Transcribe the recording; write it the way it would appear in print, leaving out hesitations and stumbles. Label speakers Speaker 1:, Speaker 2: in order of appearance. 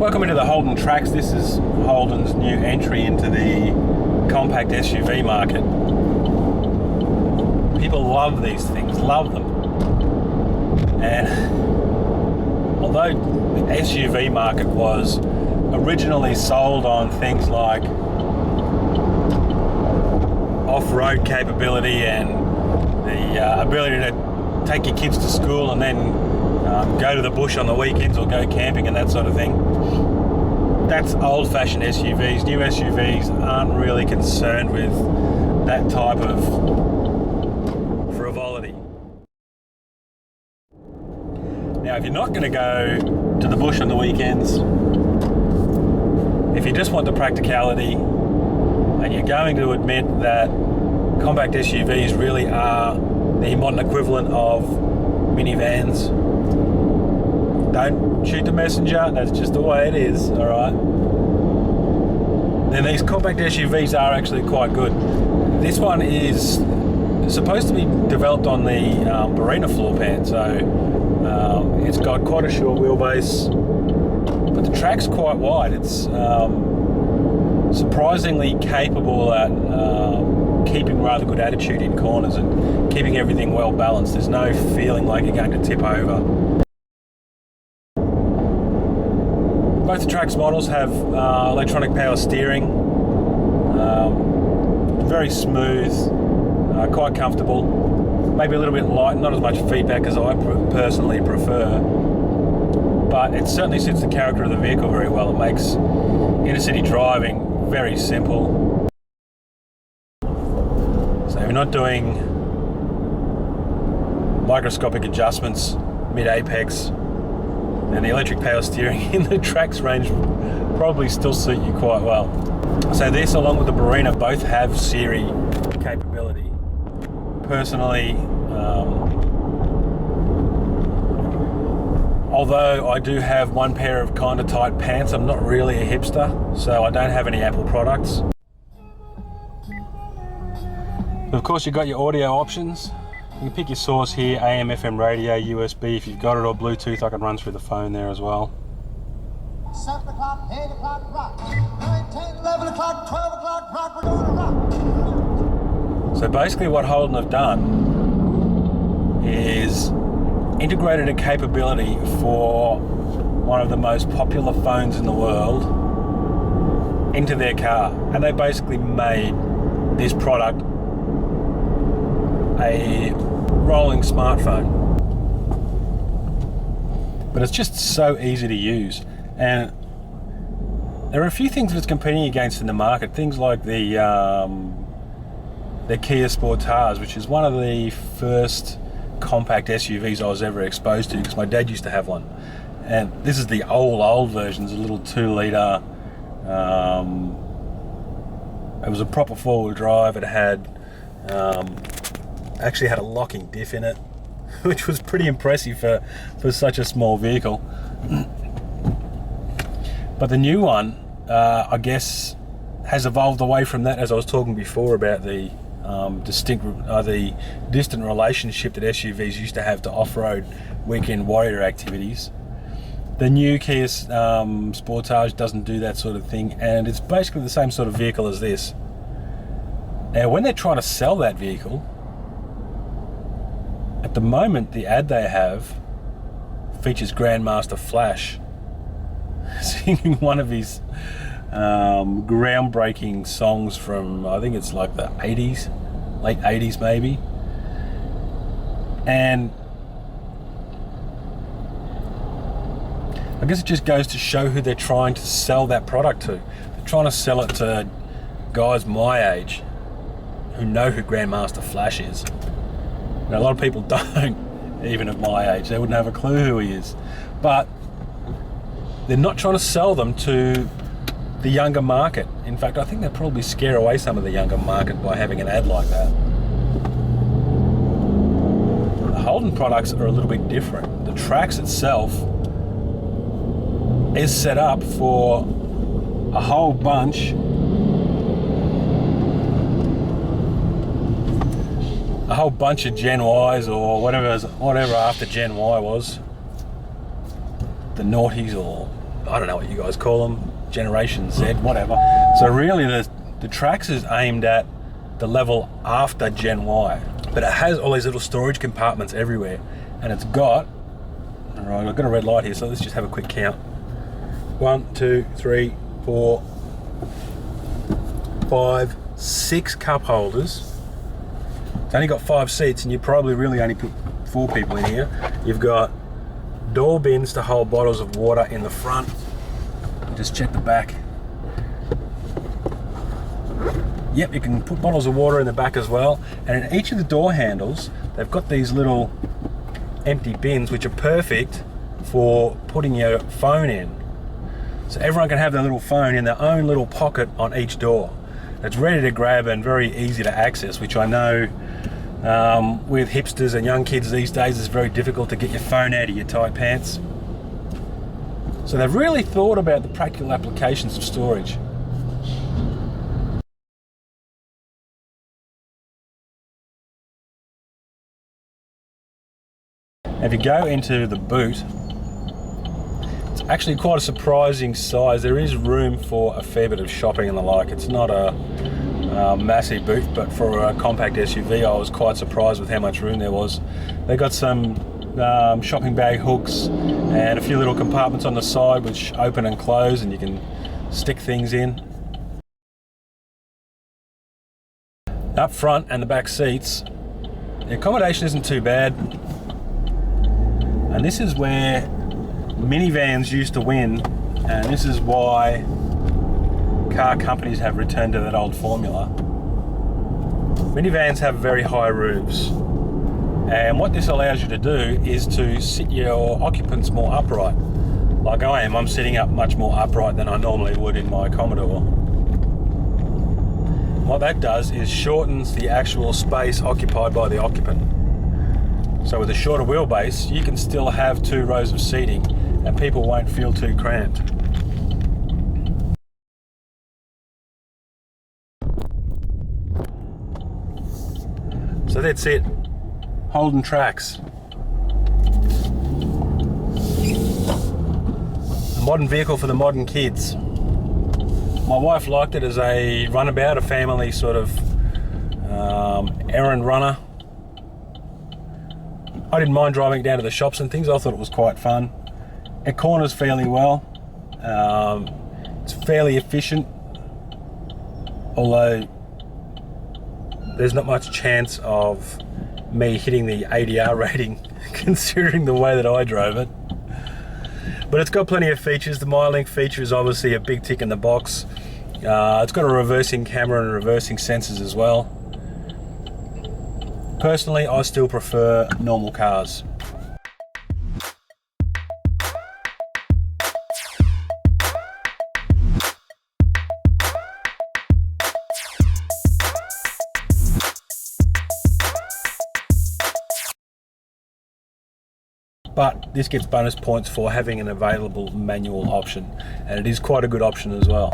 Speaker 1: Welcome into the Holden Trax. This is Holden's new entry into the compact SUV market. People love these things, love them. And although the SUV market was originally sold on things like off-road capability and the ability to take your kids to school and then go to the bush on the weekends or go camping and that sort of thing, that's old-fashioned SUVs. New SUVs aren't really concerned with that type of frivolity. Now, if you're not going to go to the bush on the weekends, if you just want the practicality and you're going to admit that compact SUVs really are the modern equivalent of minivans, don't shoot the messenger, that's just the way it is, alright? Then these compact SUVs are actually quite good. This one is supposed to be developed on the Barina floor pan, so it's got quite a short wheelbase, but the track's quite wide. It's surprisingly capable at keeping rather good attitude in corners and keeping everything well balanced. There's no feeling like you're going to tip over. Both the Trax models have electronic power steering, very smooth, quite comfortable, maybe a little bit light, not as much feedback as I personally prefer, but it certainly suits the character of the vehicle very well. It makes inner city driving very simple. So if you're not doing microscopic adjustments mid-apex, and the electric power steering in the Trax range probably still suit you quite well. So this, along with the Barina, both have Siri capability. Personally, although I do have one pair of kind of tight pants, I'm not really a hipster, so I don't have any Apple products. Of course, you've got your audio options. You can pick your source here, AM, FM radio, USB if you've got it, or Bluetooth. I can run through the phone there as well.
Speaker 2: 7 o'clock, 8 o'clock, rock. 9, 10, 11 o'clock, 12 o'clock, rock. We're going to rock.
Speaker 1: So basically what Holden have done is integrated a capability for one of the most popular phones in the world into their car. And they basically made this product a rolling smartphone, but it's just so easy to use. And there are a few things that it's competing against in the market, things like the Kia Sportage, which is one of the first compact SUVs I was ever exposed to, because my dad used to have one, and this is the old version. It's a little 2-litre, it was a proper 4-wheel drive. It had actually had a locking diff in it, which was pretty impressive for such a small vehicle. But the new one, I guess, has evolved away from that, as I was talking before about the distant relationship that SUVs used to have to off-road weekend warrior activities. The new Kia Sportage doesn't do that sort of thing, and it's basically the same sort of vehicle as this. Now, when they're trying to sell that vehicle, at the moment, the ad they have features Grandmaster Flash singing one of his groundbreaking songs from, I think it's like the 80s, late 80s maybe. And I guess it just goes to show who they're trying to sell that product to. They're trying to sell it to guys my age who know who Grandmaster Flash is. Now, a lot of people don't, even at my age. They wouldn't have a clue who he is. But they're not trying to sell them to the younger market. In fact, I think they'll probably scare away some of the younger market by having an ad like that. The Holden products are a little bit different. The Trax itself is set up for a whole bunch of Gen Ys, or whatever after Gen Y was, the noughties or I don't know what you guys call them, Generation Z, whatever. So really the Trax is aimed at the level after Gen Y, but it has all these little storage compartments everywhere, and it's got, all right, I've got a red light here, so let's just have a quick count. 1, 2, 3, 4, 5, 6 cup holders. It's only got 5 seats, and you probably really only put 4 people in here. You've got door bins to hold bottles of water in the front. Just check the back. Yep, you can put bottles of water in the back as well. And in each of the door handles, they've got these little empty bins, which are perfect for putting your phone in. So everyone can have their little phone in their own little pocket on each door. It's ready to grab and very easy to access, which I know with hipsters and young kids these days, it's very difficult to get your phone out of your tight pants. So they've really thought about the practical applications of storage. If you go into the boot, it's actually quite a surprising size. There is room for a fair bit of shopping and the like. It's not a massive boot, but for a compact SUV, I was quite surprised with how much room there was. They got some shopping bag hooks and a few little compartments on the side which open and close, and you can stick things in. Up front and the back seats, the accommodation isn't too bad. And this is where minivans used to win, and this is why car companies have returned to that old formula. Minivans have very high roofs, and what this allows you to do is to sit your occupants more upright. Like I am, I'm sitting up much more upright than I normally would in my Commodore. What that does is shortens the actual space occupied by the occupant. So with a shorter wheelbase, you can still have 2 rows of seating and people won't feel too cramped. So that's it. Holden Trax. A modern vehicle for the modern kids. My wife liked it as a runabout, a family sort of errand runner. I didn't mind driving down to the shops and things. I thought it was quite fun. It corners fairly well. It's fairly efficient, although there's not much chance of me hitting the ADR rating considering the way that I drove it. But it's got plenty of features. The MyLink feature is obviously a big tick in the box. It's got a reversing camera and reversing sensors as well. Personally, I still prefer normal cars. But this gets bonus points for having an available manual option, and it is quite a good option as well.